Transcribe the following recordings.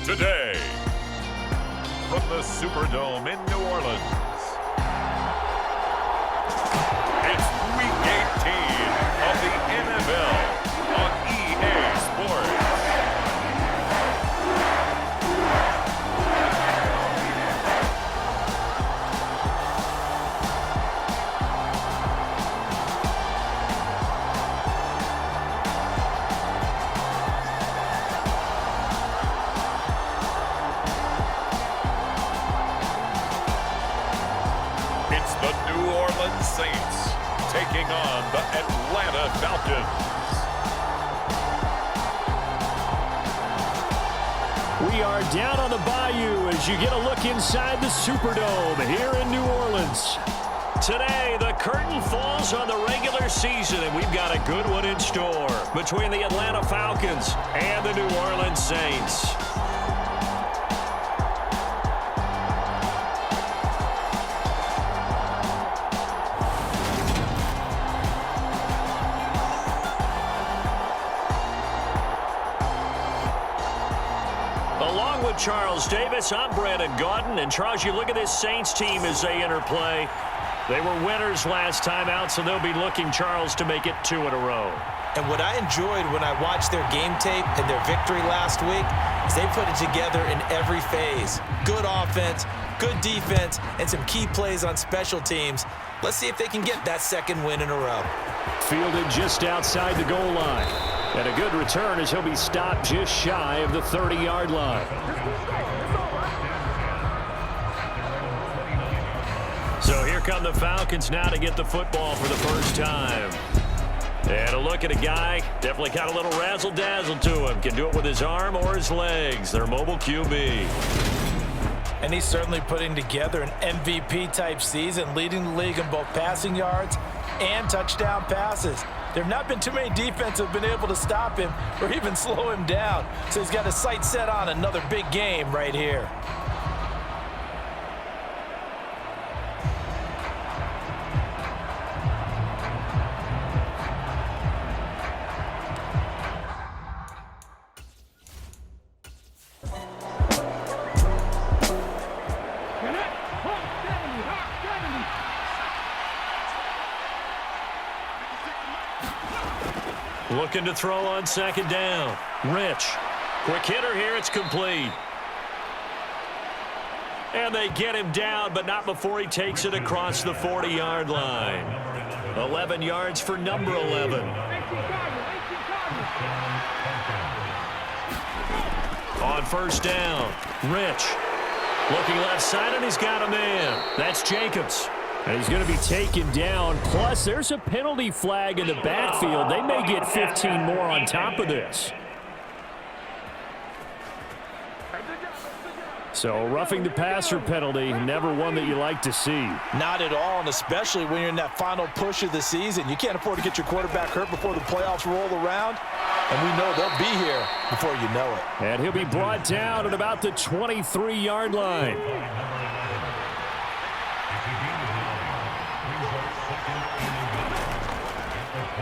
Today, from the Superdome in New Orleans, it's Week 18 of the NFL on EA Sports. It's the New Orleans Saints taking on the Atlanta Falcons. We are down on the bayou as you get a look inside the Superdome here in New Orleans. Today, the curtain falls on the regular season, and we've got a good one in store between the Atlanta Falcons and the New Orleans Saints. Along with Charles Davis, I'm Brandon Gaudin. And Charles, you look at this Saints team as they enter play. They were winners last time out, so they'll be looking, Charles, to make it 2 in a row. And what I enjoyed when I watched their game tape and their victory last week is they put it together in every phase. Good offense, good defense, and some key plays on special teams. Let's see if they can get that second win in a row. Fielded just outside the goal line. And a good return as he'll be stopped just shy of the 30-yard line. So here come the Falcons now to get the football for the first time. And a look at a guy, definitely got a little razzle-dazzle to him. Can do it with his arm or his legs. Their mobile QB. And he's certainly putting together an MVP-type season, leading the league in both passing yards and touchdown passes. There have not been too many defenses that have been able to stop him or even slow him down. So he's got his sights set on another big game right here. Looking to throw on second down. Rich. Quick hitter here. It's complete. And they get him down, but not before he takes it across the 40-yard line. 11 yards for number 11. On first down, Rich. Looking left side, and he's got a man. That's Jacobs. And he's going to be taken down. Plus, there's a penalty flag in the backfield. They may get 15 more on top of this. So, roughing the passer penalty, never one that you like to see. Not at all, and especially when you're in that final push of the season. You can't afford to get your quarterback hurt before the playoffs roll around. And we know they'll be here before you know it. And he'll be brought down at about the 23-yard line.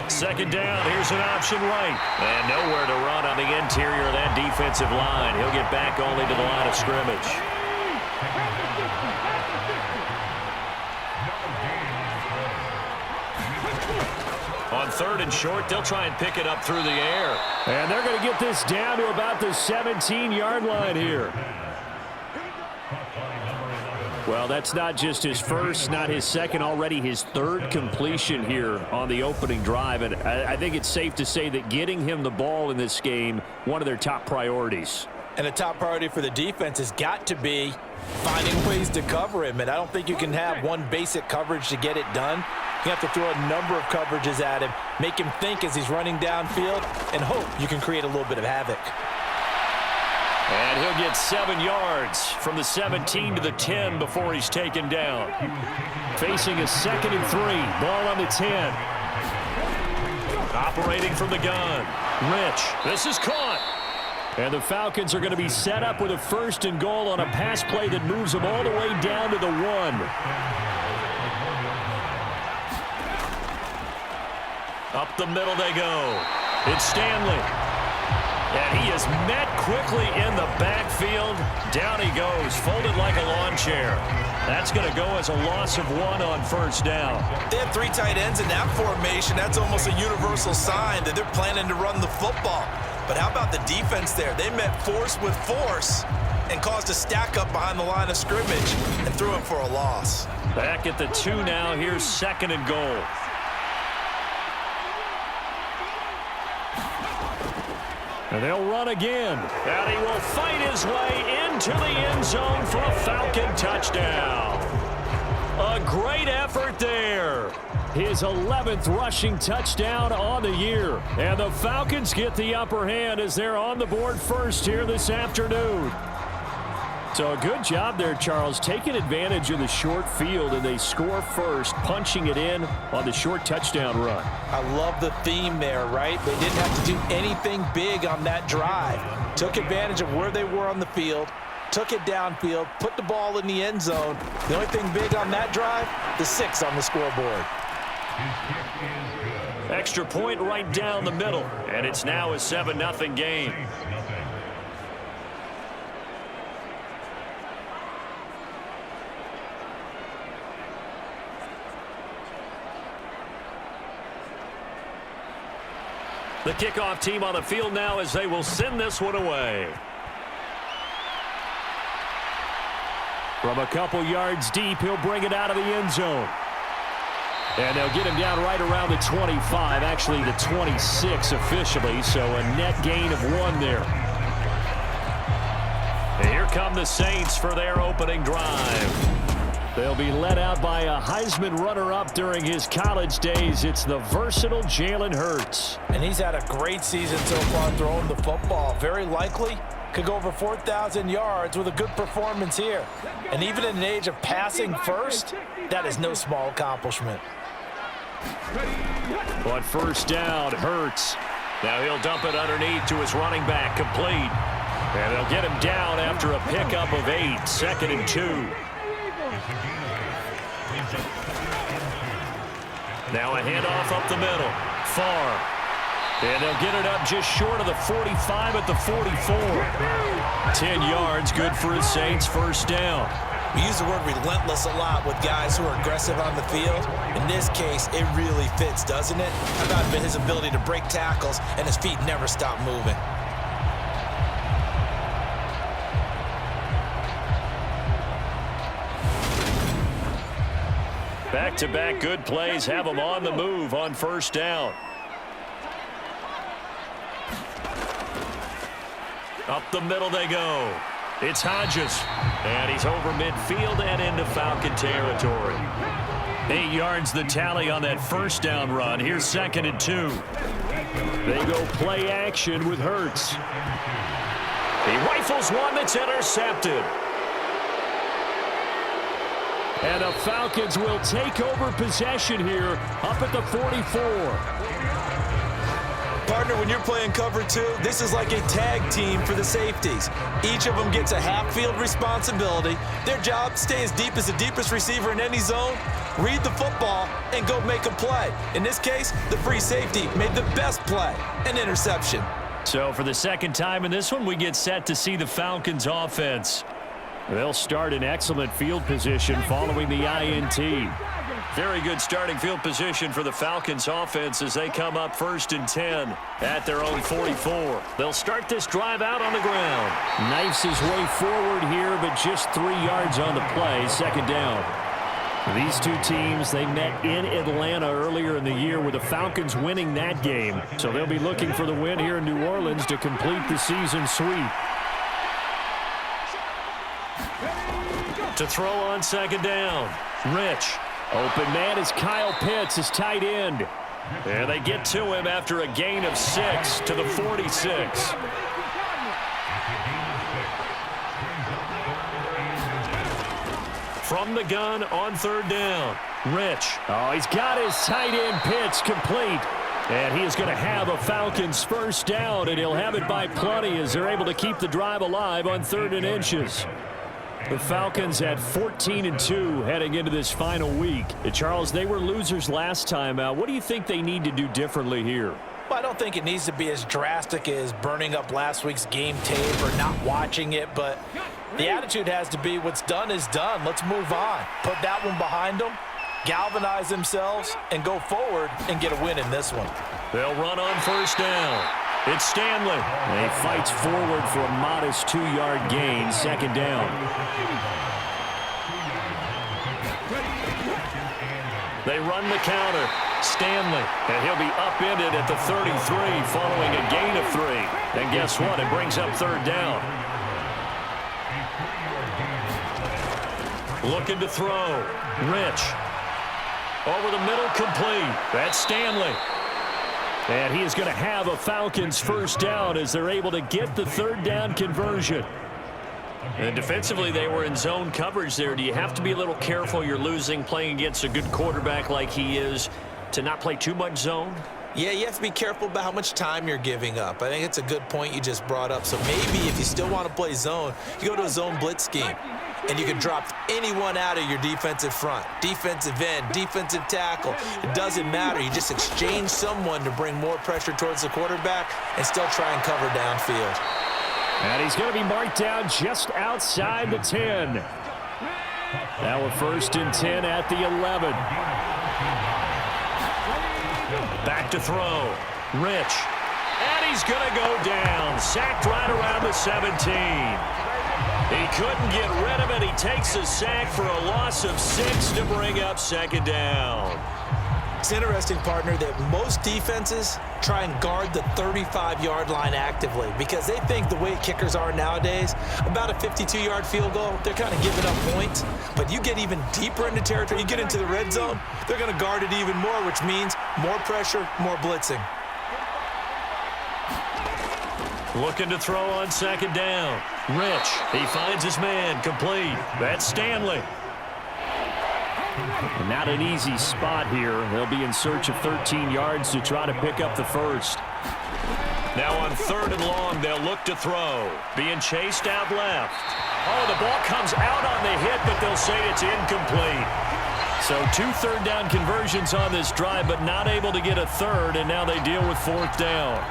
Second down, here's an option right. And nowhere to run on the interior of that defensive line. He'll get back only to the line of scrimmage. On third and short, they'll try and pick it up through the air. And they're going to get this down to about the 17-yard line here. Well, that's not just his first, not his second, already his third completion here on the opening drive. And I think it's safe to say that getting him the ball in this game, one of their top priorities. And a top priority for the defense has got to be finding ways to cover him. And I don't think you can have one basic coverage to get it done. You have to throw a number of coverages at him, make him think as he's running downfield, and hope you can create a little bit of havoc. And he'll get 7 yards from the 17 to the 10 before he's taken down. Facing a 2nd and 3. Ball on the 10. Operating from the gun. Rich. This is caught. And the Falcons are going to be set up with a 1st and goal on a pass play that moves them all the way down to the 1. Up the middle they go. It's Stanley. And he is met quickly in the backfield. Down he goes, folded like a lawn chair. That's going to go as a loss of 1 on first down. They have 3 tight ends in that formation. That's almost a universal sign that they're planning to run the football. But how about the defense there? They met force with force and caused a stack up behind the line of scrimmage and threw him for a loss. Back at the 2 now. Here's 2nd and goal. And they'll run again. And he will fight his way into the end zone for a Falcon touchdown. A great effort there. His 11th rushing touchdown on the year. And the Falcons get the upper hand as they're on the board first here this afternoon. So a good job there, Charles, taking advantage of the short field, and they score first, punching it in on the short touchdown run. I love the theme there, right? They didn't have to do anything big on that drive. Took advantage of where they were on the field, took it downfield, put the ball in the end zone. The only thing big on that drive, the 6 on the scoreboard. Extra point right down the middle, and it's now a 7-0 game. The kickoff team on the field now as they will send this one away. From a couple yards deep, he'll bring it out of the end zone. And they'll get him down right around the 25, actually the 26 officially, so a net gain of 1 there. And here come the Saints for their opening drive. They'll be led out by a Heisman runner-up during his college days. It's the versatile Jalen Hurts. And he's had a great season so far throwing the football. Very likely could go over 4,000 yards with a good performance here. And even in an age of passing first, that is no small accomplishment. On first down, Hurts. Now he'll dump it underneath to his running back, complete. And they'll get him down after a pickup of 8, 2nd and 2. Now a handoff up the middle. Far. And they'll get it up just short of the 45 at the 44. 10 yards, good for the Saints, first down. We use the word relentless a lot with guys who are aggressive on the field. In this case, it really fits, doesn't it? How about his ability to break tackles and his feet never stop moving? Back-to-back good plays have them on the move on first down. Up the middle they go. It's Hodges. And he's over midfield and into Falcon territory. 8 yards the tally on that first down run. Here's 2nd and 2. They go play action with Hurts. He rifles one that's intercepted. And the Falcons will take over possession here up at the 44. Partner, when you're playing cover 2, this is like a tag team for the safeties. Each of them gets a half-field responsibility. Their job, stay as deep as the deepest receiver in any zone, read the football, and go make a play. In this case, the free safety made the best play, an interception. So for the second time in this one, we get set to see the Falcons offense. They'll start in excellent field position following the INT. Very good starting field position for the Falcons offense as they come up 1st and 10 at their own 44. They'll start this drive out on the ground. Knifes his way forward here, but just 3 yards on the play, 2nd down. These two teams, they met in Atlanta earlier in the year with the Falcons winning that game. So they'll be looking for the win here in New Orleans to complete the season sweep. To throw on 2nd down, Rich. Open man is Kyle Pitts, his tight end. And they get to him after a gain of 6 to the 46. From the gun on 3rd down, Rich. Oh, he's got his tight end Pitts complete. And he is going to have a Falcons first down, and he'll have it by plenty as they're able to keep the drive alive on 3rd and inches. The Falcons at 14-2 heading into this final week. Charles, they were losers last time out. What do you think they need to do differently here? Well, I don't think it needs to be as drastic as burning up last week's game tape or not watching it, but the attitude has to be what's done is done. Let's move on. Put that one behind them, galvanize themselves, and go forward and get a win in this one. They'll run on first down. It's Stanley. He fights forward for a modest 2-yard gain, second down. They run the counter. Stanley, and he'll be upended at the 33 following a gain of 3. And guess what? It brings up third down. Looking to throw. Rich. Over the middle, complete. That's Stanley. And he is going to have a Falcons first down as they're able to get the third down conversion. And defensively, they were in zone coverage there. Do you have to be a little careful? You're losing, playing against a good quarterback like he is, to not play too much zone? Yeah, you have to be careful about how much time you're giving up. I think it's a good point you just brought up. So maybe if you still want to play zone, you go to a zone blitz scheme, and you can drop anyone out of your defensive front, defensive end, defensive tackle. It doesn't matter. You just exchange someone to bring more pressure towards the quarterback and still try and cover downfield. And he's going to be marked down just outside the 10. Now a 1st and 10 at the 11. Back to throw. Rich. And he's going to go down. Sacked right around the 17. He couldn't get rid of it. He takes a sack for a loss of 6 to bring up second down. It's interesting, partner, that most defenses try and guard the 35-yard line actively because they think the way kickers are nowadays, about a 52-yard field goal, they're kind of giving up points. But you get even deeper into territory, you get into the red zone, they're going to guard it even more, which means more pressure, more blitzing. Looking to throw on second down. Rich. He finds his man. Complete. That's Stanley. Not an easy spot here. They'll be in search of 13 yards to try to pick up the first. Now on 3rd and long, they'll look to throw. Being chased out left. Oh, the ball comes out on the hit, but they'll say it's incomplete. So 2 third-down conversions on this drive, but not able to get a third, and now they deal with 4th down.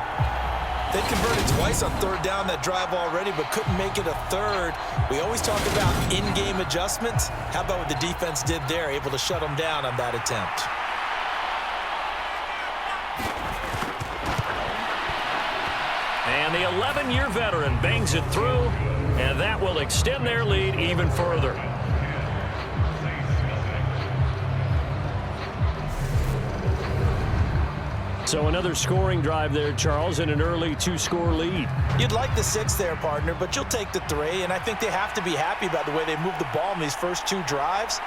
They converted twice on 3rd down that drive already, but couldn't make it a third. We always talk about in-game adjustments. How about what the defense did there, able to shut them down on that attempt? And the 11-year veteran bangs it through, and that will extend their lead even further. So another scoring drive there, Charles, and an early 2-score lead. You'd like the 6 there, partner, but you'll take the 3, and I think they have to be happy about the way they moved the ball in these first 2 drives.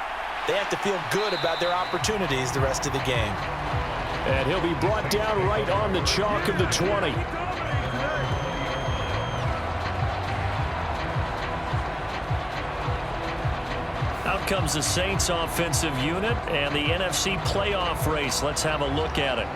They have to feel good about their opportunities the rest of the game. And he'll be brought down right on the chalk of the 20. Out comes the Saints offensive unit and the NFC playoff race. Let's have a look at it.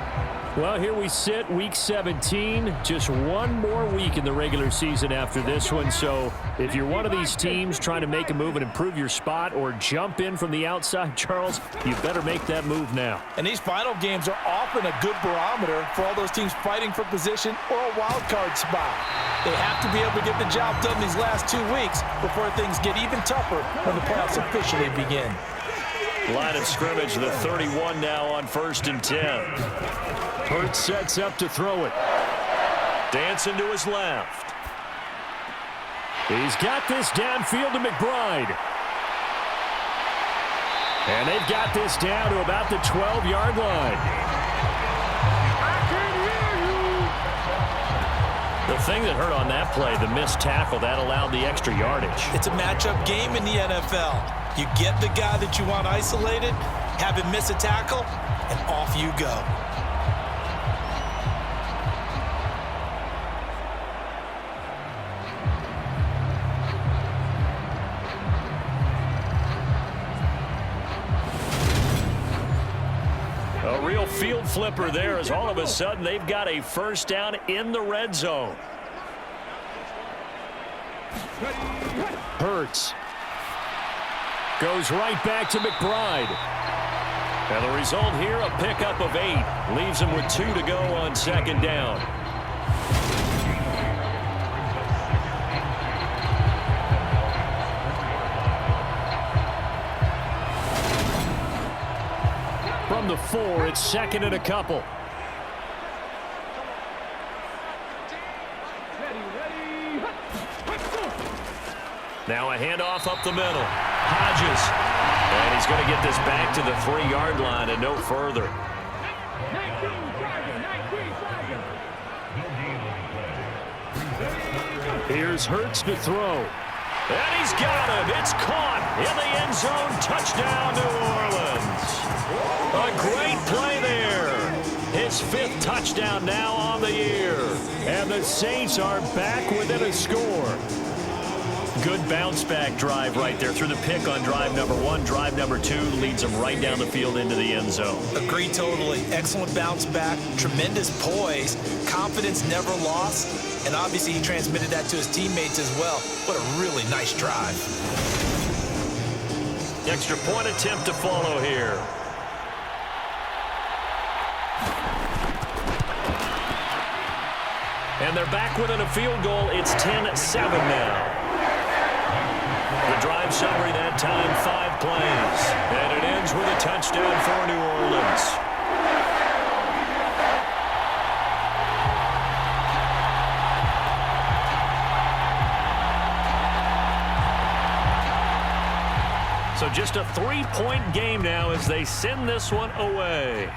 Well, here we sit, week 17. Just one more week in the regular season after this one. So if you're one of these teams trying to make a move and improve your spot or jump in from the outside, Charles, you better make that move now. And these final games are often a good barometer for all those teams fighting for position or a wild card spot. They have to be able to get the job done these last 2 weeks before things get even tougher when the playoffs officially begin. Line of scrimmage, the 31 now on 1st and 10. Hurts sets up to throw it. Dancing to his left. He's got this downfield to McBride. And they've got this down to about the 12-yard line. The thing that hurt on that play, the missed tackle, that allowed the extra yardage. It's a matchup game in the NFL. You get the guy that you want isolated, have him miss a tackle, and off you go. A real field flipper there as all of a sudden they've got a first down in the red zone. Hurts goes right back to McBride. And the result here, a pickup of 8. Leaves them with 2 to go on 2nd down. From the 4, it's 2nd and a couple. Now a handoff up the middle. Hodges. And he's going to get this back to the 3-yard line and no further. Here's Hurts to throw. And he's got him. It's caught in the end zone. Touchdown, New Orleans. A great play there. His 5th touchdown now on the year. And the Saints are back within a score. Good bounce-back drive right there through the pick on drive number 1. Drive number 2 leads them right down the field into the end zone. Agree totally. Excellent bounce back, tremendous poise, confidence never lost, and obviously he transmitted that to his teammates as well. What a really nice drive. Extra point attempt to follow here. And they're back within a field goal. It's 10-7 now. The drive summary that time, 5 plays. And it ends with a touchdown for New Orleans. So just a 3-point game now as they send this one away.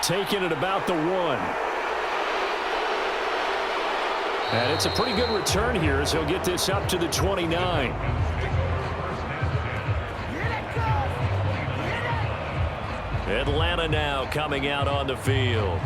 Taking it about the 1. And it's a pretty good return here as he'll get this up to the 29. Atlanta now coming out on the field.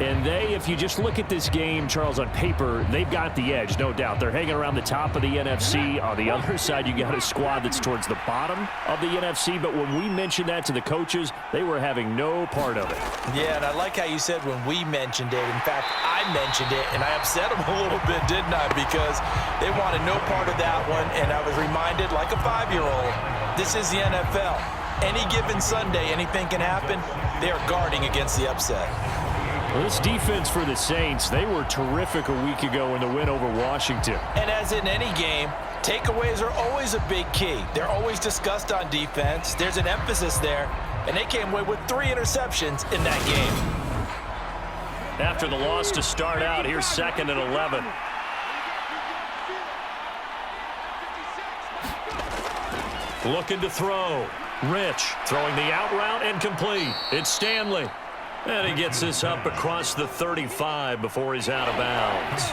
And if you just look at this game, Charles, on paper, they've got the edge, no doubt. They're hanging around the top of the NFC. On the other side, you got a squad that's towards the bottom of the NFC. But when we mentioned that to the coaches, they were having no part of it. Yeah, and I like how you said when we mentioned it. In fact, I mentioned it, and I upset them a little bit, didn't I? Because they wanted no part of that one, and I was reminded, like a 5-year-old, this is the NFL. Any given Sunday, anything can happen. They are guarding against the upset. Well, this defense for the Saints, they were terrific a week ago in the win over Washington. And as in any game, takeaways are always a big key. They're always discussed on defense. There's an emphasis there, and they came away with 3 interceptions in that game. After the loss to start out, here's 2nd and 11. Looking to throw. Rich throwing the out route and complete. It's Stanley. And he gets this up across the 35 before he's out of bounds.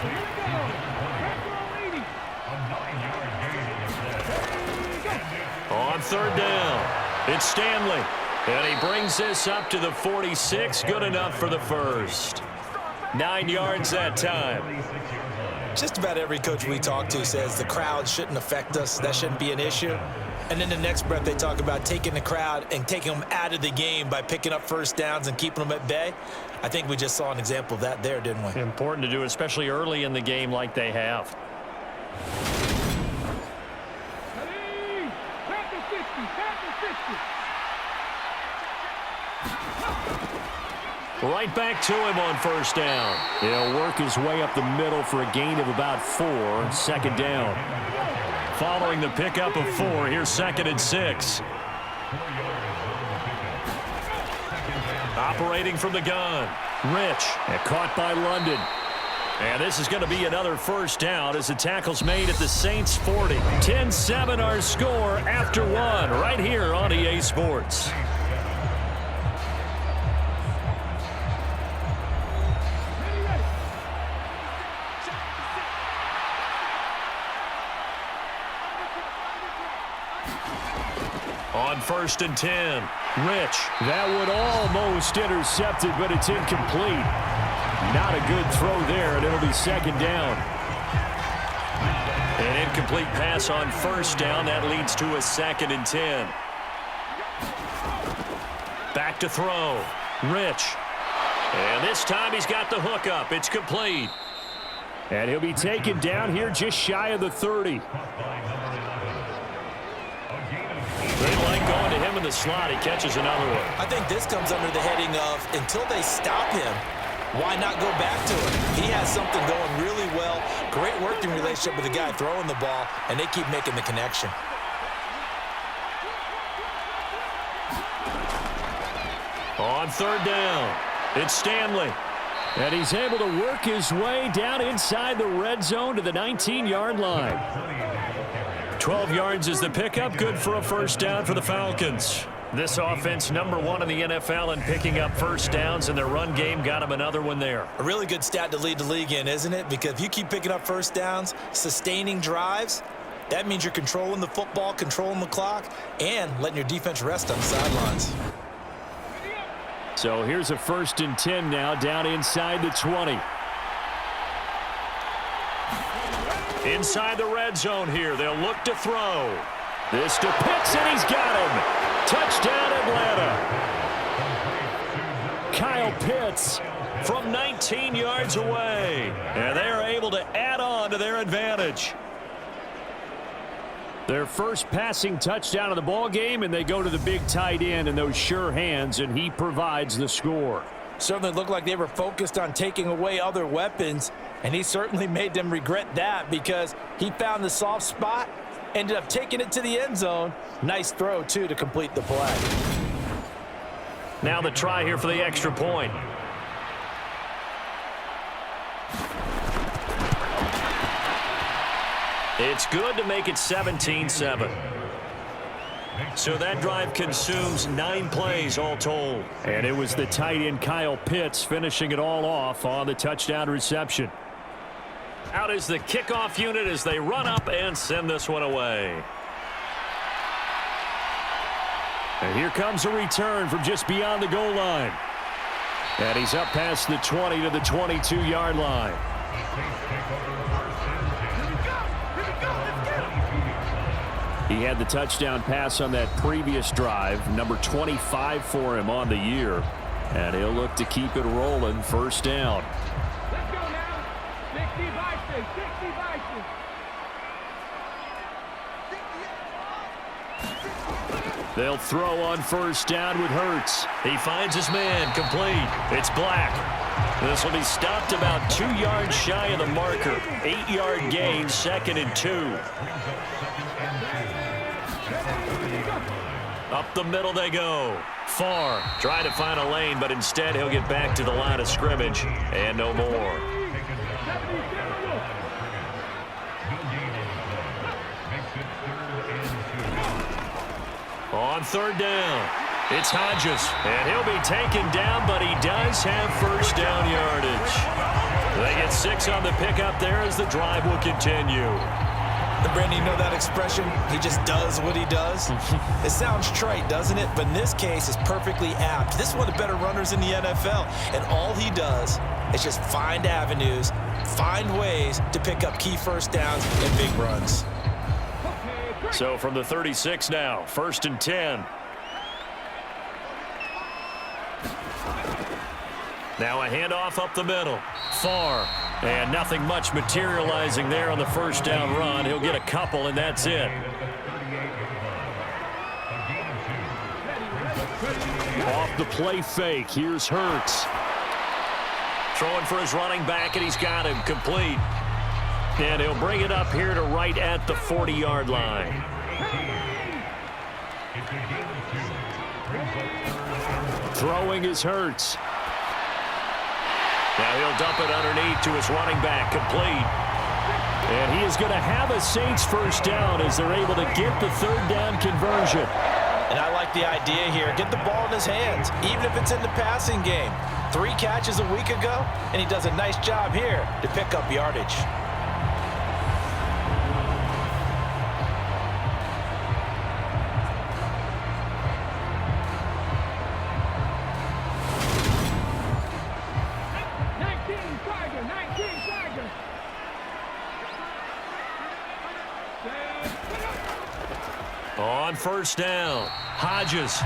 On 3rd down, it's Stanley. And he brings this up to the 46. Good enough for the first. 9 yards that time. Just about every coach we talk to says the crowd shouldn't affect us. That shouldn't be an issue. And then the next breath they talk about taking the crowd and taking them out of the game by picking up first downs and keeping them at bay. I think we just saw an example of that there, didn't we? Important to do, especially early in the game like they have. Right back to him on 1st down. He'll work his way up the middle for a gain of about 4. 2nd down. Following the pickup of 4, here's 2nd and 6. Operating from the gun. Rich. And caught by London. And this is going to be another 1st down as the tackle's made at the Saints 40. 10-7 our score after 1 right here on EA Sports. On 1st and 10, Rich. That would almost intercepted, but it's incomplete. Not a good throw there, and it'll be 2nd down. An incomplete pass on 1st down. That leads to a 2nd and 10. Back to throw. Rich. And this time he's got the hook up. It's complete. And he'll be taken down here just shy of the 30. They like going to him in the slot. He catches another one. I think this comes under the heading of until they stop him, why not go back to him? He has something going really well. Great working relationship with the guy throwing the ball, and they keep making the connection. On third down, it's Stanley. And he's able to work his way down inside the red zone to the 19-yard line. 12 yards is the pickup. Good for a first down for the Falcons. This offense, #1 in the NFL in picking up first downs, and their run game got him another one there. A really good stat to lead the league in, isn't it? Because if you keep picking up first downs, sustaining drives, that means you're controlling the football, controlling the clock, and letting your defense rest on the sidelines. So here's a 1st and 10 now down inside the 20. Inside the red zone here. They'll look to throw. This to Pitts, and he's got him. Touchdown, Atlanta. Kyle Pitts from 19 yards away. And they're able to add on to their advantage. Their first passing touchdown of the ball game, and they go to the big tight end in those sure hands, and he provides the score. Certainly looked like they were focused on taking away other weapons, and he certainly made them regret that because he found the soft spot, ended up taking it to the end zone. Nice throw, too, to complete the play. Now the try here for the extra point. It's good to make it 17-7. So that drive consumes 9 plays all told. And it was the tight end Kyle Pitts finishing it all off on the touchdown reception. Out is the kickoff unit as they run up and send this one away. And here comes a return from just beyond the goal line. And he's up past the 20 to the 22-yard line. He had the touchdown pass on that previous drive, number 25 for him on the year. And he'll look to keep it rolling, first down. Let's go now. 60 vices, 60 vices. They'll throw on first down with Hurts. He finds his man, complete. It's Black. This will be stopped about 2 yards shy of the marker. 8-yard gain, 2nd and 2. Up the middle they go. Farr trying to find a lane, but instead he'll get back to the line of scrimmage and no more. On third down, it's Hodges, and he'll be taken down, but he does have first down yardage. They get 6 on the pickup there as the drive will continue. Brandon, you know that expression? He just does what he does. It sounds trite, doesn't it? But in this case, it's perfectly apt. This is one of the better runners in the NFL, and all he does is just find avenues, find ways to pick up key first downs and big runs. So from the 36 now, 1st and 10. Now a handoff up the middle. Farr. And nothing much materializing there on the first down run. He'll get a couple, and that's it. Off the play fake, here's Hurts. Throwing for his running back, and he's got him complete. And he'll bring it up here to right at the 40-yard line. Throwing is Hurts. Now he'll dump it underneath to his running back, complete. And he is going to have a Saints first down as they're able to get the third down conversion. And I like the idea here. Get the ball in his hands, even if it's in the passing game. 3 catches a week ago, and he does a nice job here to pick up yardage. On first down, Hodges.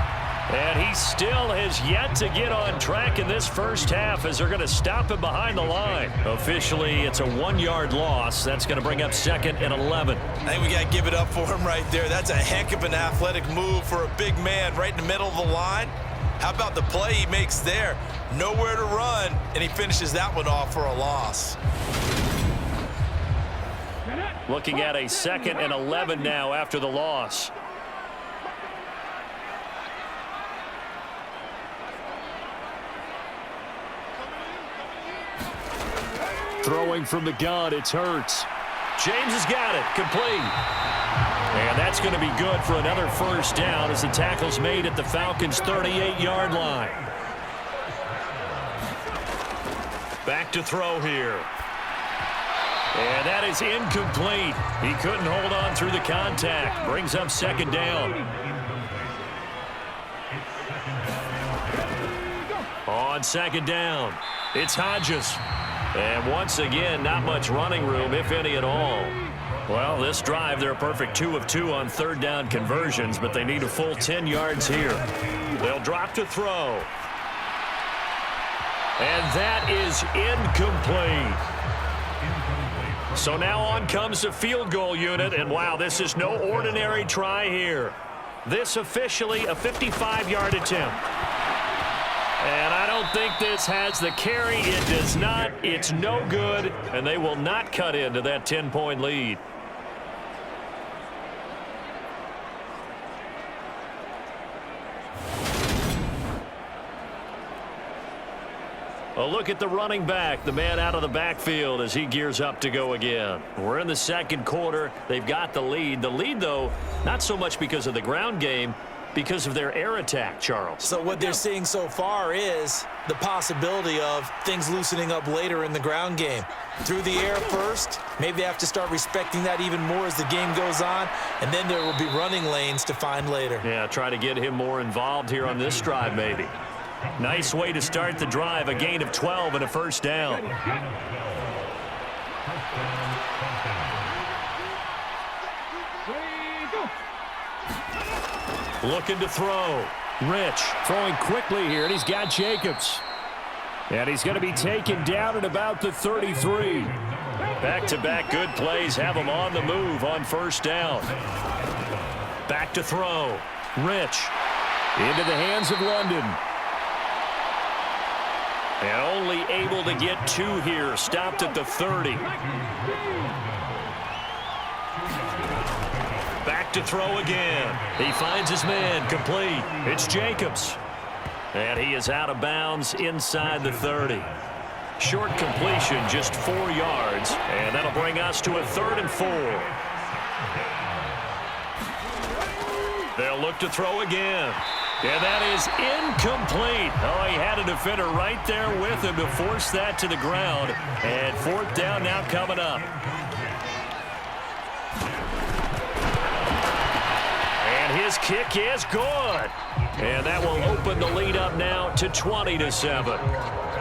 And he still has yet to get on track in this first half as they're going to stop him behind the line. Officially, it's a 1-yard loss. That's going to bring up 2nd and 11. I think we got to give it up for him right there. That's a heck of an athletic move for a big man right in the middle of the line. How about the play he makes there? Nowhere to run, and he finishes that one off for a loss. Looking at a 2nd and 11 now after the loss. Throwing from the gun, it's Hurts. James has got it. Complete. And that's going to be good for another first down as the tackle's made at the Falcons' 38-yard line. Back to throw here. And that is incomplete. He couldn't hold on through the contact. Brings up 2nd down. On 2nd down, it's Hodges. And once again, not much running room, if any at all. Well, this drive, they're a perfect 2 of 2 on 3rd down conversions, but they need a full 10 yards here. They'll drop to throw. And that is incomplete. So now on comes the field goal unit, and wow, this is no ordinary try here. This officially a 55-yard attempt. And I don't think this has the carry. It does not. It's no good, and they will not cut into that 10-point lead. A look at the running back, the man out of the backfield as he gears up to go again. We're in the 2nd quarter. They've got the lead. The lead, though, not so much because of the ground game, because of their air attack, Charles. So what they're seeing so far is the possibility of things loosening up later in the ground game. Through the air first, maybe they have to start respecting that even more as the game goes on, and then there will be running lanes to find later. Yeah, try to get him more involved here on this drive maybe. Nice way to start the drive, a gain of 12 and a first down. Looking to throw. Rich Throwing quickly here, and he's got Jacobs. And he's going to be taken down at about the 33. Back-to-back good plays have him on the move on first down. Back to throw. Rich Into the hands of London. And only able to get 2 here. Stopped at the 30. Back to throw again. He finds his man. Complete. It's Jacobs. And he is out of bounds inside the 30. Short completion, just 4 yards. And that'll bring us to a 3rd and 4. They'll look to throw again. And that is incomplete. Oh, he had a defender right there with him to force that to the ground. And 4th down now coming up. And his kick is good. And that will open the lead up now to 20-7.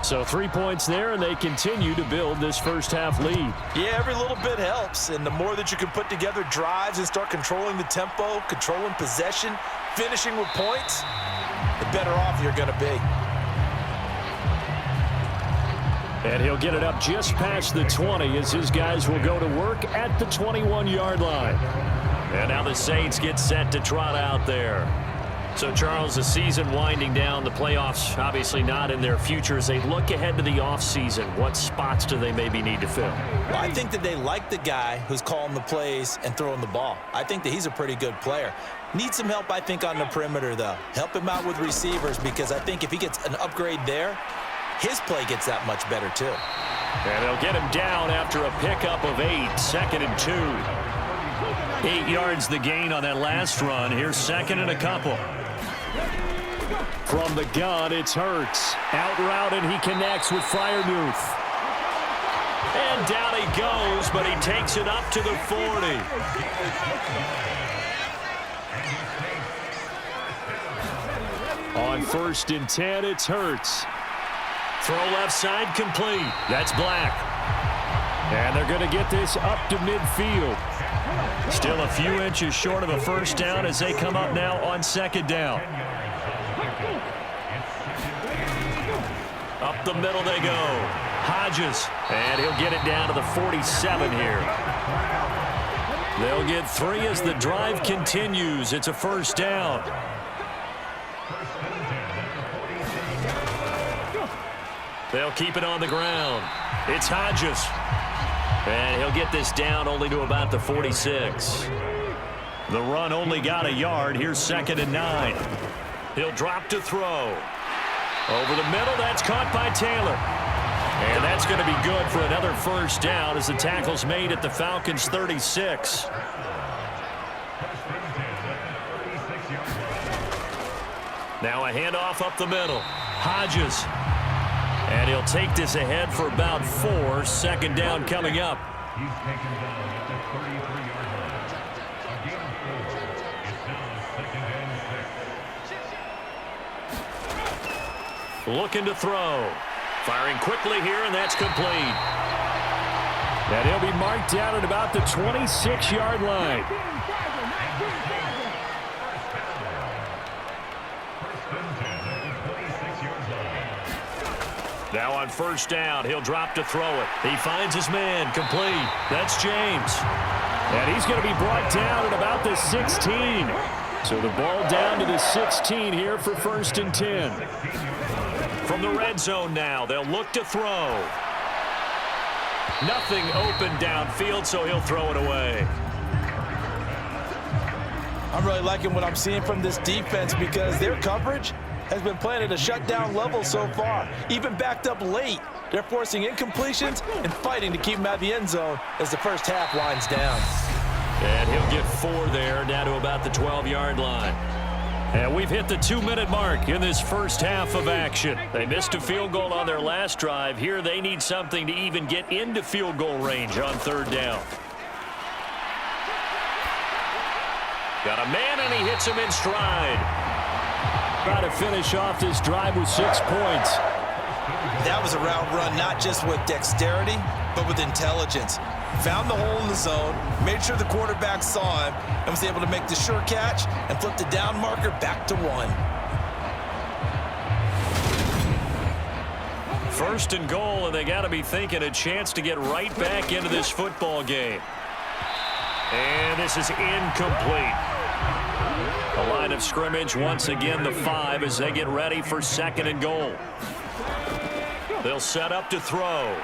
So 3 points there, and they continue to build this first half lead. Yeah, every little bit helps, and the more that you can put together drives and start controlling the tempo, controlling possession, finishing with points, the better off you're going to be. And he'll get it up just past the 20 as his guys will go to work at the 21-yard line. And now the Saints get set to trot out there. So, Charles, the season winding down, the playoffs obviously not in their future. As they look ahead to the offseason, what spots do they maybe need to fill? Well, I think that they like the guy who's calling the plays and throwing the ball. I think that he's a pretty good player. Needs some help, I think, on the perimeter, though. Help him out with receivers, because I think if he gets an upgrade there, his play gets that much better, too. And they'll get him down after a pickup of 8, 2nd and 2. 8 yards the gain on that last run. Here's 2nd and a couple. From the gun, it's Hurts. Out route, and he connects with Freiermuth. And down he goes, but he takes it up to the 40. On 1st and 10, it's Hurts. Throw left side complete. That's Black. And they're going to get this up to midfield. Still a few inches short of a first down as they come up now on second down. Up the middle they go. Hodges, and he'll get it down to the 47 here. They'll get 3 as the drive continues. It's a first down. They'll keep it on the ground. It's Hodges. And he'll get this down only to about the 46. The run only got a yard. Here's 2nd and 9. He'll drop to throw. Over the middle, that's caught by Taylor. And that's going to be good for another first down as the tackle's made at the Falcons' 36. Now a handoff up the middle. Hodges. And he'll take this ahead for about 4. 2nd down coming up. He's taken down at the 33-yard line. Again, 4. It's now 2nd and 6. Looking to throw. Firing quickly here, and that's complete. And he'll be marked down at about the 26-yard line. Now on first down, he'll drop to throw it. He finds his man, complete. That's James. And he's going to be brought down at about the 16. So the ball down to the 16 here for 1st and 10. From the red zone now, they'll look to throw. Nothing open downfield, so he'll throw it away. I'm really liking what I'm seeing from this defense because their coverage has been playing at a shutdown level so far. Even backed up late, they're forcing incompletions and fighting to keep them out of the end zone as the first half winds down. And he'll get 4 there, down to about the 12-yard line. And we've hit the 2-minute mark in this first half of action. They missed a field goal on their last drive. Here they need something to even get into field goal range on 3rd down. Got a man, and he hits him in stride. Try to finish off this drive with 6 points. That was a route run not just with dexterity, but with intelligence. Found the hole in the zone, made sure the quarterback saw him, and was able to make the sure catch and flip the down marker back to 1. 1st and goal, and they got to be thinking a chance to get right back into this football game. And this is incomplete. The line of scrimmage, once again, the 5 as they get ready for 2nd and goal. They'll set up to throw.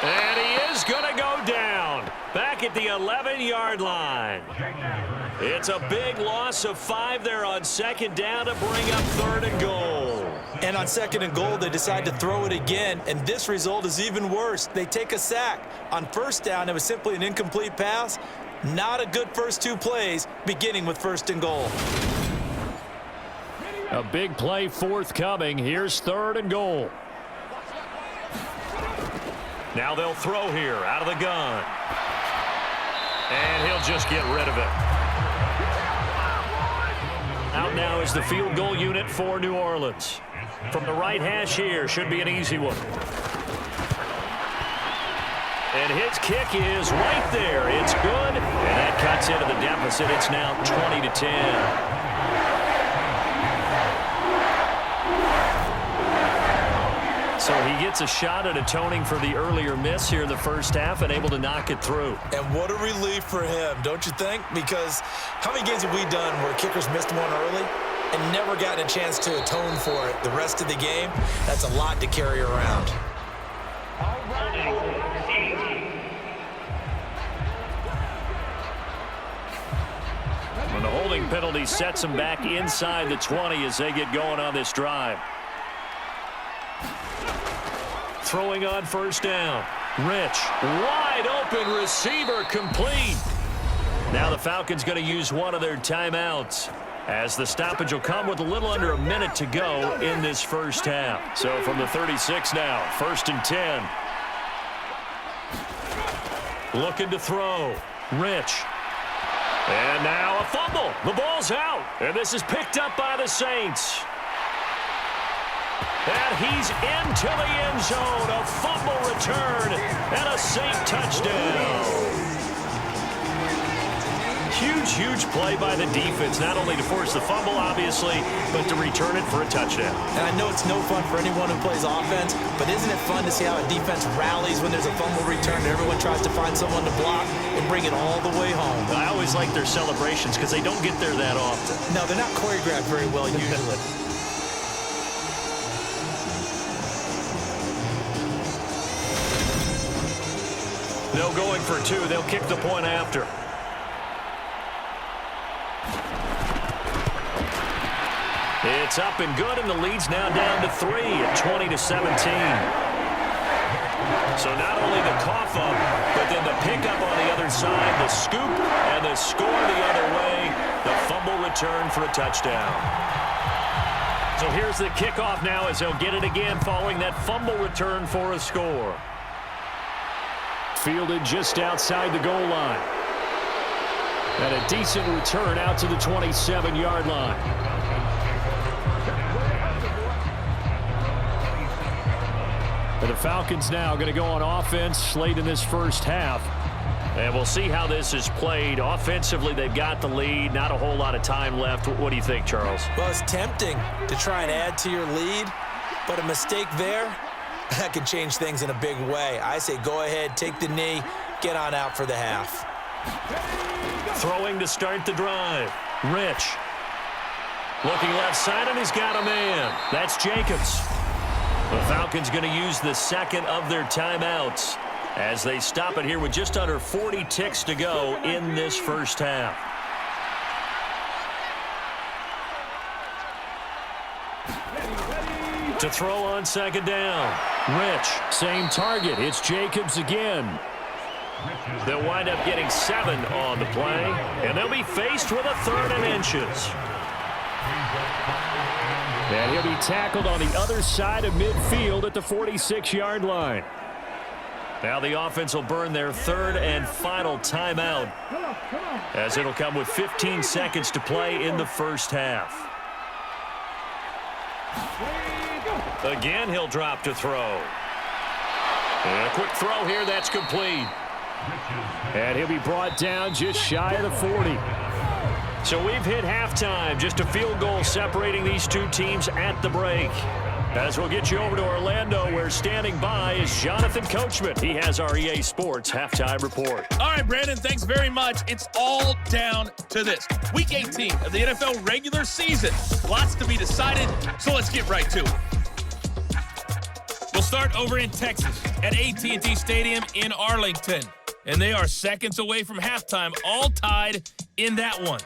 And he is going to go down back at the 11-yard line. It's a big loss of 5 there on 2nd down to bring up 3rd and goal. And on 2nd and goal, they decide to throw it again, and this result is even worse. They take a sack. On 1st down, it was simply an incomplete pass. Not a good first 2 plays, beginning with 1st and goal. A big play forthcoming. Here's 3rd and goal. Now they'll throw here out of the gun. And he'll just get rid of it. Out now is the field goal unit for New Orleans. From the right hash here, should be an easy one. And his kick is right there. It's good. And that cuts into the deficit. It's now 20-10. So he gets a shot at atoning for the earlier miss here in the first half and able to knock it through. And what a relief for him, don't you think? Because how many games have we done where kickers missed one early and never gotten a chance to atone for it the rest of the game? That's a lot to carry around. And the holding penalty sets them back inside the 20 as they get going on this drive. Throwing on 1st down. Rich, wide open receiver, complete. Now the Falcons going to use one of their timeouts as the stoppage will come with a little under a minute to go in this first half. So from the 36 now, 1st and 10. Looking to throw. Rich. And now a fumble. The ball's out. And this is picked up by the Saints. And he's into the end zone. A fumble return and a safe touchdown. Huge, huge play by the defense, not only to force the fumble, obviously, but to return it for a touchdown. And I know it's no fun for anyone who plays offense, but isn't it fun to see how a defense rallies when there's a fumble return and everyone tries to find someone to block and bring it all the way home? I always like their celebrations because they don't get there that often. No, they're not choreographed very well usually. No going for two. They'll kick the point after. It's up and good, and the lead's now down to 3 at 20-17. So not only the cough up, but then the pickup on the other side, the scoop, and the score the other way, the fumble return for a touchdown. So here's the kickoff now as they'll get it again following that fumble return for a score. Fielded just outside the goal line. And a decent return out to the 27-yard line. And the Falcons now going to go on offense late in this first half. And we'll see how this is played. Offensively, they've got the lead. Not a whole lot of time left. What do you think, Charles? Well, it's tempting to try and add to your lead, but a mistake there, that can change things in a big way. I say go ahead, take the knee, get on out for the half. Throwing to start the drive. Rich. Looking left side, and he's got a man. That's Jacobs. The Falcons going to use the second of their timeouts as they stop it here with just under 40 ticks to go in this first half. To throw on second down. Rich. Same target. It's Jacobs again. They'll wind up getting 7 on the play, and they'll be faced with a 3rd and inches. And he'll be tackled on the other side of midfield at the 46-yard line. Now the offense will burn their 3rd and final timeout as it'll come with 15 seconds to play in the first half. Again, he'll drop to throw. And a quick throw here, that's complete. And he'll be brought down just shy of the 40. So we've hit halftime. Just a field goal separating these two teams at the break. As we'll get you over to Orlando, where standing by is Jonathan Coachman. He has our EA Sports halftime report. All right, Brandon, thanks very much. It's all down to this. Week 18 of the NFL regular season. Lots to be decided, so let's get right to it. We'll start over in Texas at AT&T Stadium in Arlington. And they are seconds away from halftime, all tied in that one.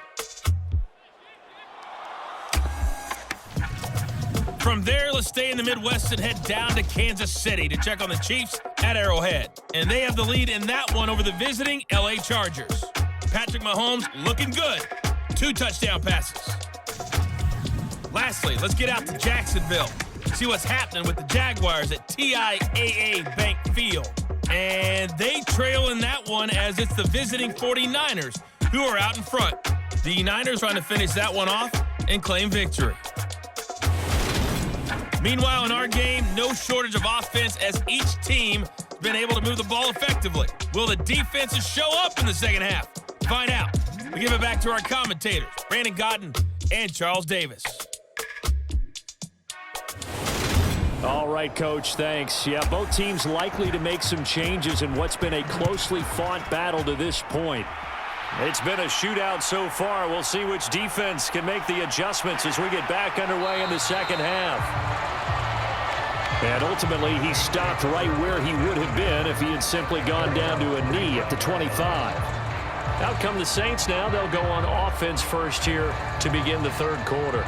From there, let's stay in the Midwest and head down to Kansas City to check on the Chiefs at Arrowhead. And they have the lead in that one over the visiting LA Chargers. Patrick Mahomes looking good. 2 touchdown passes. Lastly, let's get out to Jacksonville. See what's happening with the Jaguars at TIAA Bank Field. And they trail in that one as it's the visiting 49ers who are out in front. The Niners trying to finish that one off and claim victory. Meanwhile, in our game, no shortage of offense as each team has been able to move the ball effectively. Will the defenses show up in the second half? Find out. We give it back to our commentators, Brandon Godden and Charles Davis. All right, Coach, thanks. Yeah, both teams likely to make some changes in what's been a closely fought battle to this point. It's been a shootout so far. We'll see which defense can make the adjustments as we get back underway in the second half. And ultimately, he stopped right where he would have been if he had simply gone down to a knee at the 25. Out come the Saints now. They'll go on offense first here to begin the third quarter.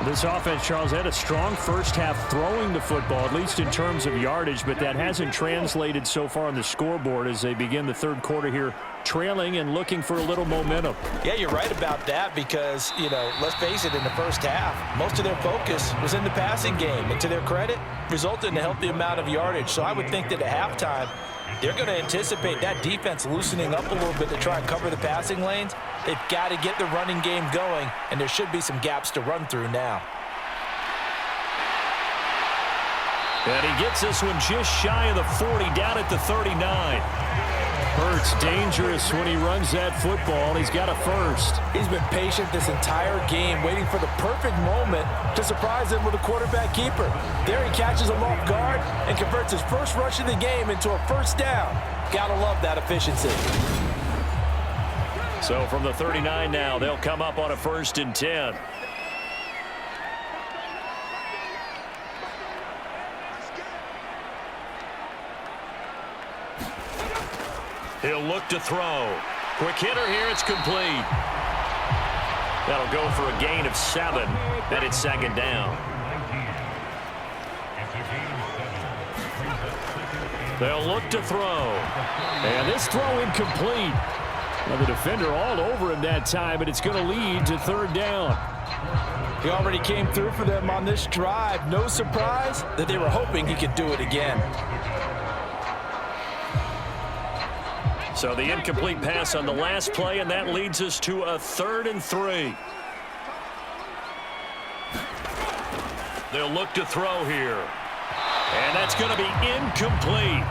This offense, Charles, had a strong first half throwing the football, at least in terms of yardage, but that hasn't translated so far on the scoreboard as they begin the third quarter here, trailing and looking for a little momentum. Yeah, you're right about that because, let's face it, in the first half, most of their focus was in the passing game. And to their credit, resulted in a healthy amount of yardage. So I would think that at halftime, they're going to anticipate that defense loosening up a little bit to try and cover the passing lanes. They've got to get the running game going, and there should be some gaps to run through now. And he gets this one just shy of the 40, down at the 39. Hurts dangerous when he runs that football. He's got a first. He's been patient this entire game, waiting for the perfect moment to surprise him with a quarterback keeper. There he catches him off guard and converts his first rush of the game into a first down. Gotta love that efficiency. So from the 39 now, they'll come up on a 1st and 10. He'll look to throw. Quick hitter here, it's complete. That'll go for a gain of 7, and it's 2nd down. They'll look to throw. And this throw incomplete. Well, the defender all over him that time, but it's going to lead to 3rd down. He already came through for them on this drive. No surprise that they were hoping he could do it again. So the incomplete pass on the last play, and that leads us to a 3rd and 3. They'll look to throw here. And that's going to be incomplete.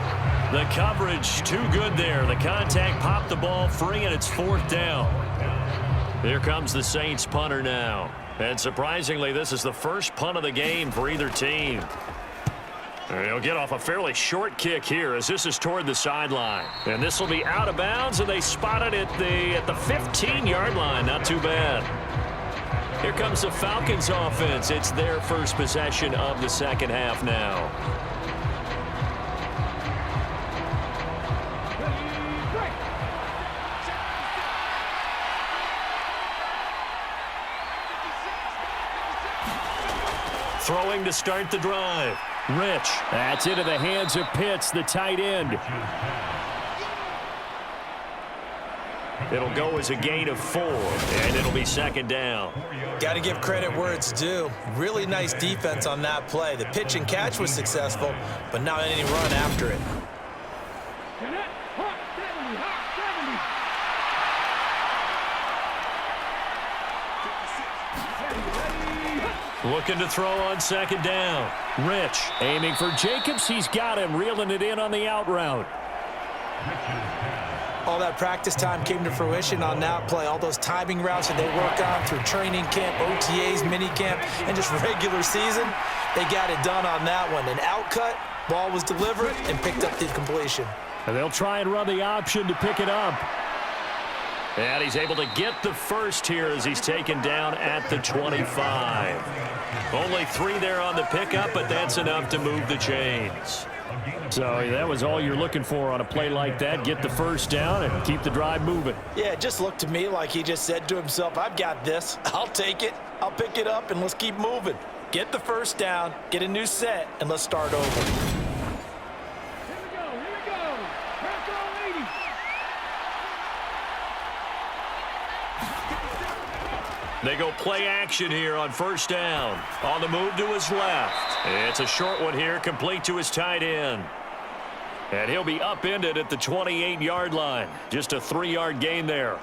The coverage too good there. The contact popped the ball free, and it's 4th down. Here comes the Saints punter now. And surprisingly, this is the first punt of the game for either team. He'll get off a fairly short kick here as this is toward the sideline. And this will be out of bounds, and they spot it at the 15-yard line. Not too bad. Here comes the Falcons offense. It's their first possession of the 2nd half now. Throwing to start the drive. Rich. That's into the hands of Pitts, the tight end. It'll go as a gain of 4, and it'll be 2nd down. Got to give credit where it's due. Really nice defense on that play. The pitch and catch was successful, but not any run after it. Looking to throw on 2nd down. Rich. Aiming for Jacobs. He's got him, reeling it in on the out route. All that practice time came to fruition on that play. All those timing routes that they work on through training camp, OTAs, mini camp, and just regular season, they got it done on that one. An out cut, ball was delivered, and picked up the completion. And they'll try and run the option to pick it up. And he's able to get the first here as he's taken down at the 25. Only 3 there on the pickup, but that's enough to move the chains. So that was all you're looking for on a play like that. Get the first down and keep the drive moving. Yeah, it just looked to me like he just said to himself, I've got this. I'll take it. I'll pick it up, and let's keep moving. Get the first down, get a new set, and let's start over. They go play action here on 1st down. On the move to his left. It's a short one here, complete to his tight end. And he'll be upended at the 28-yard line. Just a 3-yard gain there.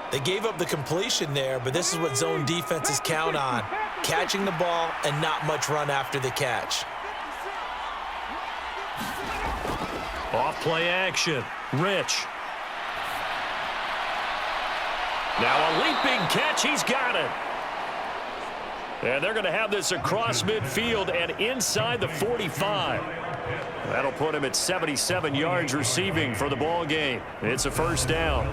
They gave up the completion there, but this is what zone defenses count on. Catching the ball and not much run after the catch. Off play action. Rich. Now a leaping catch. He's got it. And they're going to have this across midfield and inside the 45. That'll put him at 77 yards receiving for the ball game. It's a 1st down.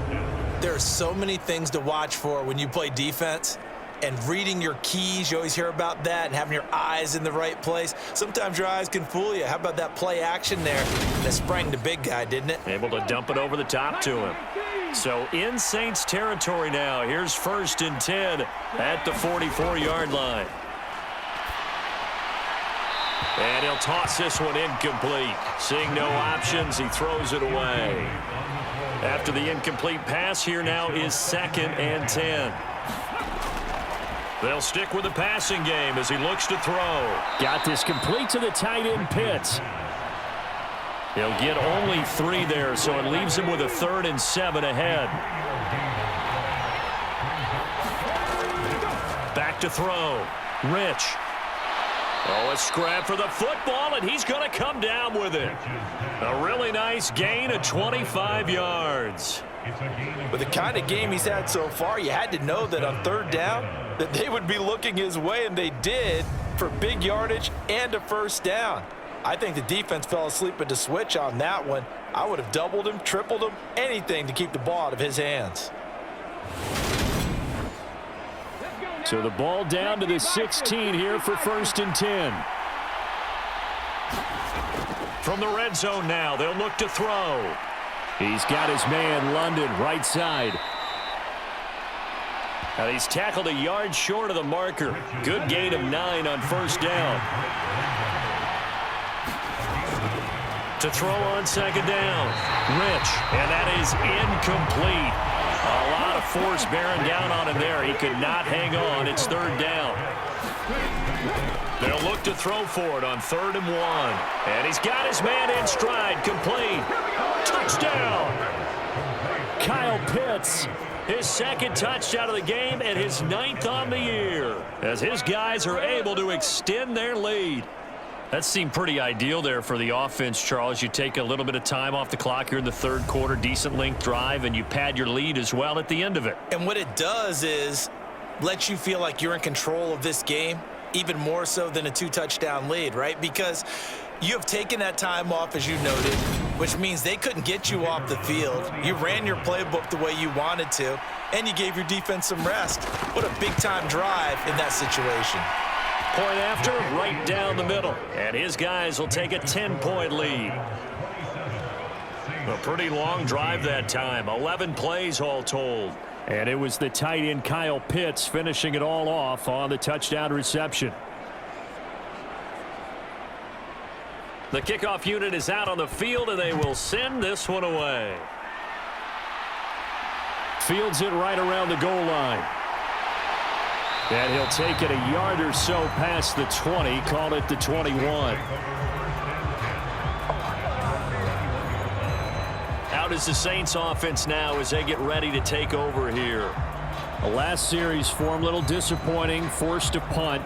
There are so many things to watch for when you play defense. And reading your keys, you always hear about that, and having your eyes in the right place. Sometimes your eyes can fool you. How about that play action there? That sprang the big guy, didn't it? Able to dump it over the top to him. So in Saints territory now. Here's 1st and 10 at the 44-yard line. And he'll toss this one incomplete. Seeing no options, he throws it away. After the incomplete pass, here now is 2nd and 10. They'll stick with the passing game as he looks to throw. Got this complete to the tight end, Pitts. He'll get only 3 there, so it leaves him with a 3rd and 7 ahead. Back to throw. Rich. Oh, a scrap for the football, and he's going to come down with it. A really nice gain of 25 yards. With the kind of game he's had so far, you had to know that on third down that they would be looking his way, and they did, for big yardage and a first down. I think the defense fell asleep at the switch on that one. I would have doubled him, tripled him, anything to keep the ball out of his hands. So the ball down to the 16 here for 1st and 10. From the red zone now, they'll look to throw. He's got his man, London, right side. Now he's tackled a yard short of the marker. Good gain of 9 on first down. To throw on second down. Rich, and that is incomplete. A lot of force bearing down on him there. He could not hang on. It's third down. They'll look to throw for it on 3rd and 1. And he's got his man in stride. Complete. Touchdown. Kyle Pitts. His 2nd touchdown of the game and his 9th on the year, as his guys are able to extend their lead. That seemed pretty ideal there for the offense, Charles. You take a little bit of time off the clock here in the 3rd quarter, decent length drive, and you pad your lead as well at the end of it. And what it does is let you feel like you're in control of this game, even more so than a 2-touchdown lead, right? Because you have taken that time off, as you noted, which means they couldn't get you off the field. You ran your playbook the way you wanted to, and you gave your defense some rest. What a big-time drive in that situation. Point after, right down the middle. And his guys will take a 10-point lead. A pretty long drive that time. 11 plays all told. And it was the tight end Kyle Pitts finishing it all off on the touchdown reception. The kickoff unit is out on the field, and they will send this one away. Fields it right around the goal line. And he'll take it a yard or so past the 20, call it the 21. Out is the Saints offense now as they get ready to take over here. The last series for him, a little disappointing, forced to punt.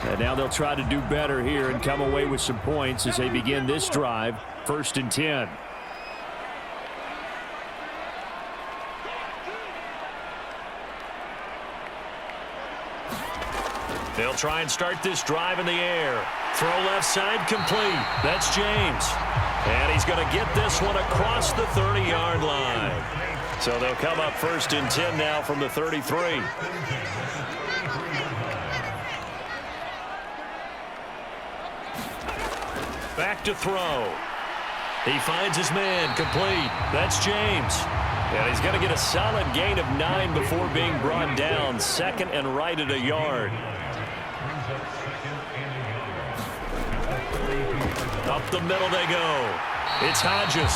And now they'll try to do better here and come away with some points as they begin this drive, 1st and 10. They'll try and start this drive in the air. Throw left side complete. That's James. And he's going to get this one across the 30-yard line. So they'll come up 1st and 10 now from the 33. Back to throw. He finds his man complete. That's James. And he's going to get a solid gain of 9 before being brought down. 2nd and right at a yard. Up the middle they go. It's Hodges.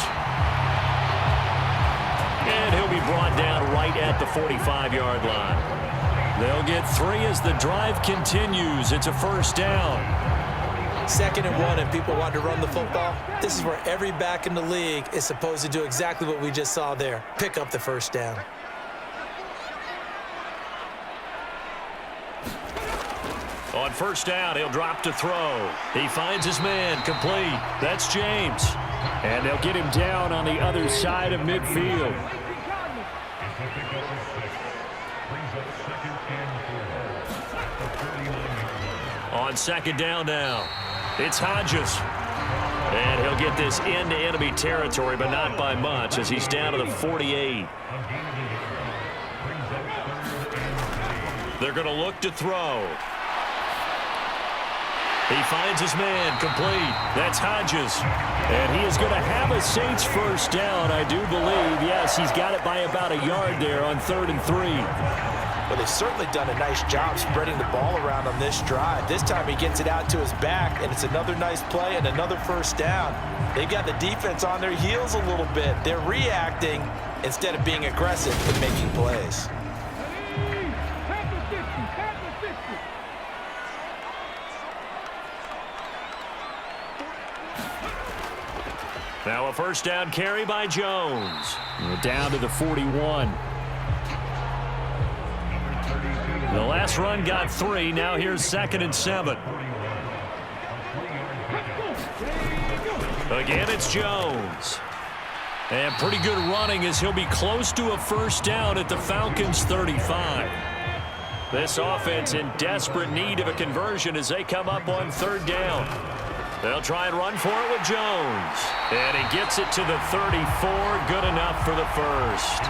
And he'll be brought down right at the 45-yard line. They'll get 3 as the drive continues. It's a first down. 2nd and 1, and people want to run the football. This is where every back in the league is supposed to do exactly what we just saw there. Pick up the first down. On first down, he'll drop to throw. He finds his man complete. That's James. And they'll get him down on the other side of midfield. On 2nd down now, it's Hodges. And he'll get this into enemy territory, but not by much as he's down to the 48. They're going to look to throw. He finds his man complete. That's Hodges. And he is going to have a Saints first down, I do believe. Yes, he's got it by about a yard there on 3rd and 3. Well, they've certainly done a nice job spreading the ball around on this drive. This time he gets it out to his back, and it's another nice play and another first down. They've got the defense on their heels a little bit. They're reacting instead of being aggressive and making plays. Now a first down carry by Jones. Down to the 41. The last run got 3. Now here's 2nd and 7. Again, it's Jones. And pretty good running as he'll be close to a first down at the Falcons' 35. This offense in desperate need of a conversion as they come up on third down. They'll try and run for it with Jones. And he gets it to the 34. Good enough for the first.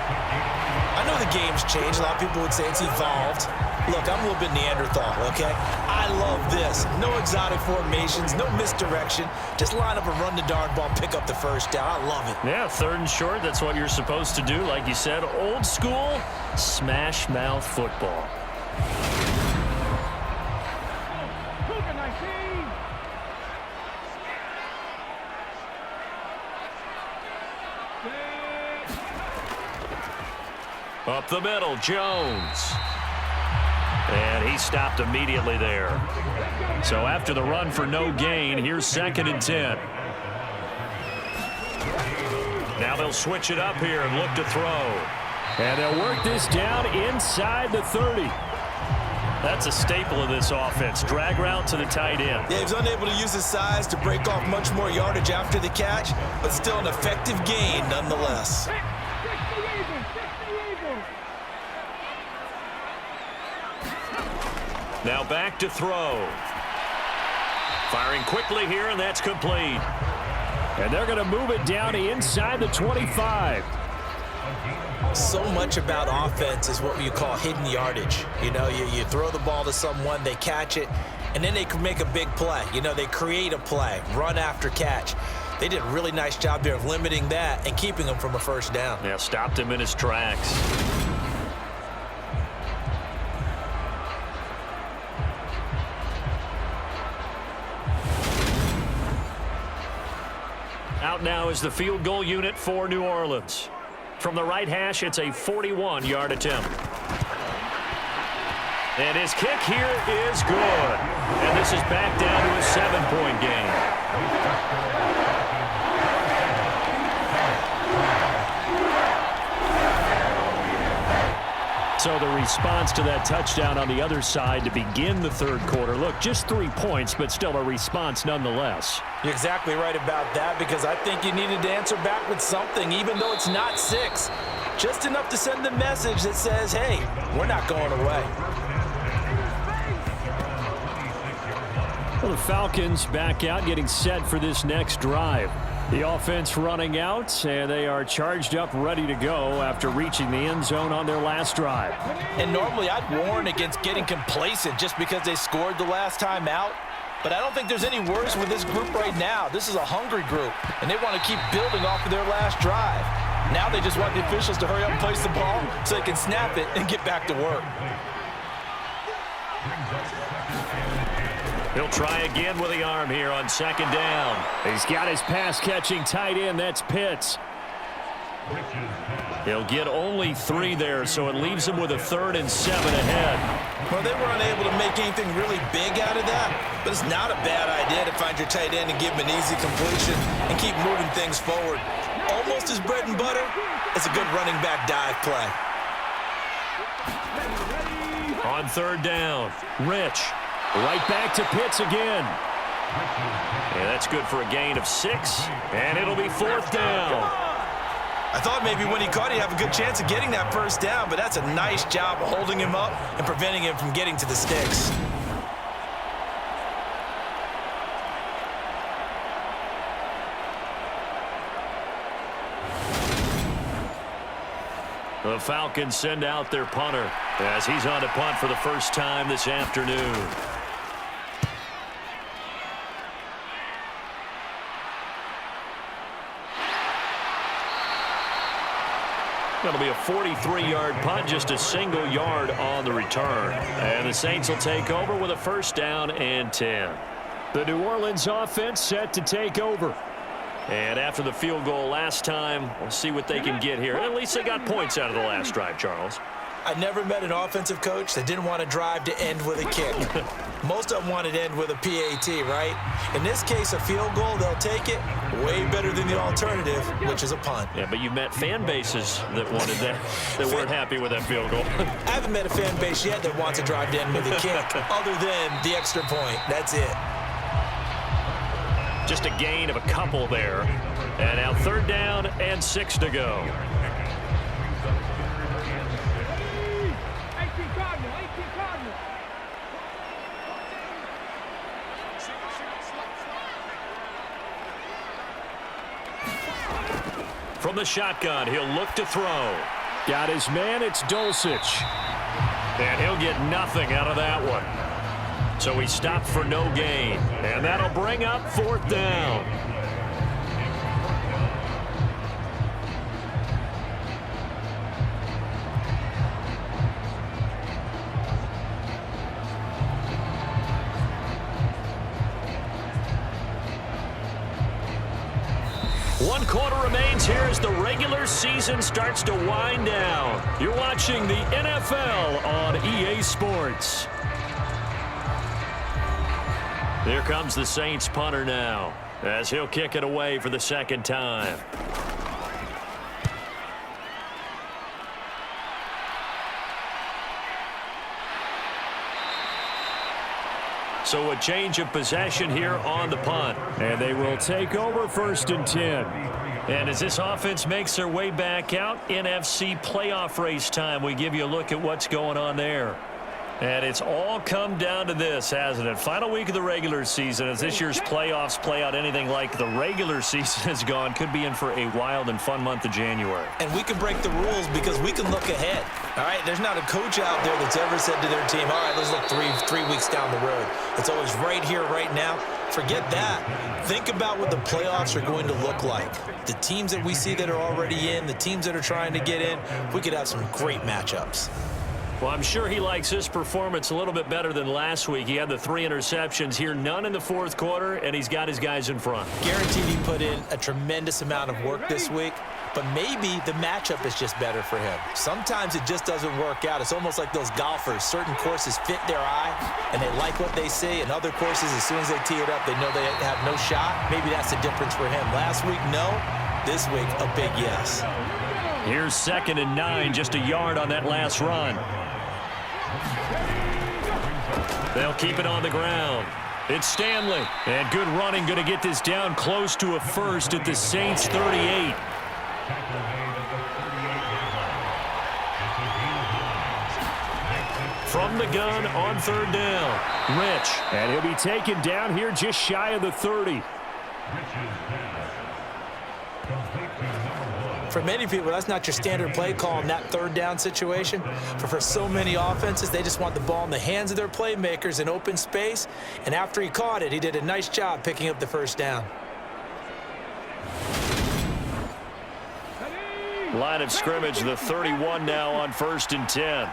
I know the game's changed. A lot of people would say it's evolved. Look, I'm a little bit Neanderthal, okay? I love this. No exotic formations, no misdirection. Just line up and run the darn ball, pick up the first down. I love it. Yeah, third and short, that's what you're supposed to do. Like you said, old school, smash mouth football. Up the middle, Jones. And he stopped immediately there. So after the run for no gain, here's 2nd and 10. Now they'll switch it up here and look to throw. And they'll work this down inside the 30. That's a staple of this offense. Drag route to the tight end. Yeah, he was unable to use his size to break off much more yardage after the catch, but still an effective gain nonetheless. Now back to throw. Firing quickly here, and that's complete. And they're going to move it down inside the 25. So much about offense is what you call hidden yardage. You know, you throw the ball to someone, they catch it, and then they can make a big play. You know, they create a play, run after catch. They did a really nice job there of limiting that and keeping him from a first down. Yeah, stopped him in his tracks. Out now is the field goal unit for New Orleans. From the right hash, it's a 41-yard attempt. And his kick here is good. And this is back down to a 7-point game. So the response to that touchdown on the other side to begin the third quarter. Look, just 3 points, but still a response nonetheless. You're exactly right about that, because I think you needed to answer back with something, even though it's not 6. Just enough to send the message that says, hey, we're not going away. Well, the Falcons back out, getting set for this next drive. The offense running out, and they are charged up, ready to go after reaching the end zone on their last drive. And normally I'd warn against getting complacent just because they scored the last time out. But I don't think there's any worse with this group right now. This is a hungry group, and they want to keep building off of their last drive. Now they just want the officials to hurry up and place the ball so they can snap it and get back to work. He'll try again with the arm here on 2nd down. He's got his pass-catching tight end. That's Pitts. He'll get only 3 there, so it leaves him with a 3rd and 7 ahead. Well, they were unable to make anything really big out of that, but it's not a bad idea to find your tight end and give him an easy completion and keep moving things forward. Almost his bread and butter. It's a good running back dive play. On 3rd down, Rich. Right back to Pitts again. And that's good for a gain of 6, and it'll be 4th down. I thought maybe when he caught it, he'd have a good chance of getting that first down, but that's a nice job of holding him up and preventing him from getting to the sticks. The Falcons send out their punter as he's on to punt for the first time this afternoon. It'll be a 43-yard punt, just a single yard on the return. And the Saints will take over with a 1st down and 10. The New Orleans offense set to take over. And after the field goal last time, we'll see what they can get here. At least they got points out of the last drive, Charles. I never met an offensive coach that didn't want to drive to end with a kick. Most of them wanted to end with a PAT, right? In this case, a field goal, they'll take it. Way better than the alternative, which is a punt. Yeah, but you met fan bases that wanted that, that weren't happy with that field goal. I haven't met a fan base yet that wants to drive to end with a kick, other than the extra point. That's it. Just a gain of a couple there. And now 3rd down and 6 to go. From the shotgun, he'll look to throw. Got his man, it's Dulcich. And he'll get nothing out of that one. So he stopped for no gain. And that'll bring up 4th down. One quarter remains here as the regular season starts to wind down. You're watching the NFL on EA Sports. Here comes the Saints punter now, as he'll kick it away for the 2nd time. So a change of possession here on the punt. And they will take over 1st and 10. And as this offense makes their way back out, NFC playoff race time, we give you a look at what's going on there. And it's all come down to this, hasn't it? Final week of the regular season. As this year's playoffs play out anything like the regular season has gone, could be in for a wild and fun month of January. And we can break the rules because we can look ahead. All right, there's not a coach out there that's ever said to their team, all right, let's look three weeks down the road. It's always right here, right now. Forget that. Think about what the playoffs are going to look like. The teams that we see that are already in, the teams that are trying to get in, we could have some great matchups. Well, I'm sure he likes his performance a little bit better than last week. He had the 3 interceptions here, none in the 4th quarter, and he's got his guys in front. Guaranteed he put in a tremendous amount of work this week, but maybe the matchup is just better for him. Sometimes it just doesn't work out. It's almost like those golfers. Certain courses fit their eye, and they like what they see, and other courses, as soon as they tee it up, they know they have no shot. Maybe that's the difference for him. Last week, no. This week, a big yes. Here's 2nd and 9, just a yard on that last run. They'll keep it on the ground. It's Stanley. And good running, going to get this down close to a 1st at the Saints 38. From the gun on 3rd down. Rich. And he'll be taken down here just shy of the 30. For many people, that's not your standard play call in that 3rd down situation. For so many offenses, they just want the ball in the hands of their playmakers in open space. And after he caught it, he did a nice job picking up the 1st down. Line of scrimmage, the 31 now on 1st and 10.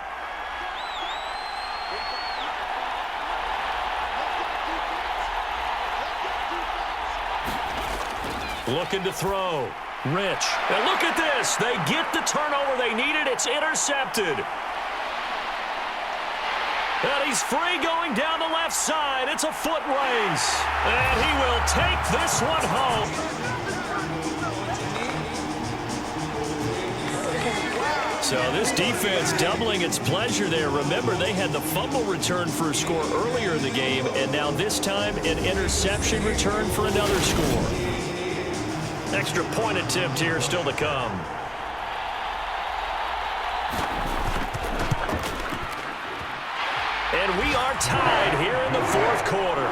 Looking to throw. Rich. And look at this. They get the turnover they needed. It's intercepted. And he's free going down the left side. It's a foot race. And he will take this one home. So this defense doubling its pleasure there. Remember, they had the fumble return for a score earlier in the game, and now this time an interception return for another score. Extra point attempt here still to come. And we are tied here in the 4th quarter.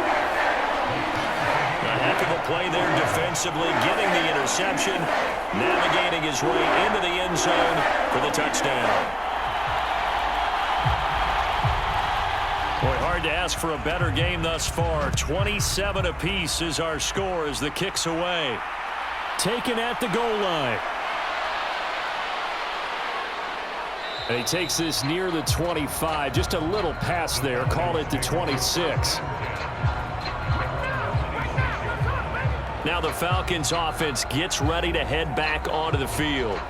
A heck of a play there defensively, getting the interception, navigating his way into the end zone for the touchdown. Boy, hard to ask for a better game thus far. 27 apiece is our score as the kick's away. Taken at the goal line. And he takes this near the 25. Just a little pass there. Call it the 26. Now the Falcons offense gets ready to head back onto the field.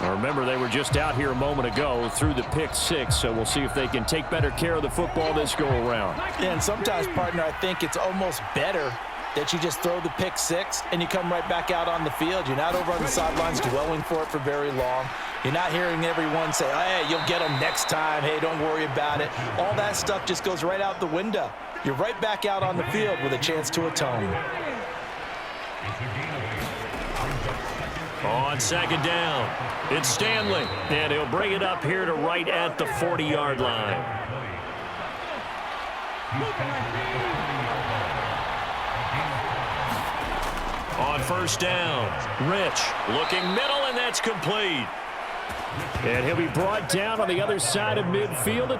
Now remember, they were just out here a moment ago through the pick 6, so we'll see if they can take better care of the football this go around. Yeah, and sometimes, partner, I think it's almost better that you just throw the pick 6 and you come right back out on the field. You're not over on the sidelines dwelling for it for very long. You're not hearing everyone say, hey, you'll get them next time. Hey, don't worry about it. All that stuff just goes right out the window. You're right back out on the field with a chance to atone. It's a gain of 8. Brings up second. On second down, it's Stanley. And he'll bring it up here to right at the 40-yard line. On first down, Rich looking middle, and that's complete. And he'll be brought down on the other side of midfield.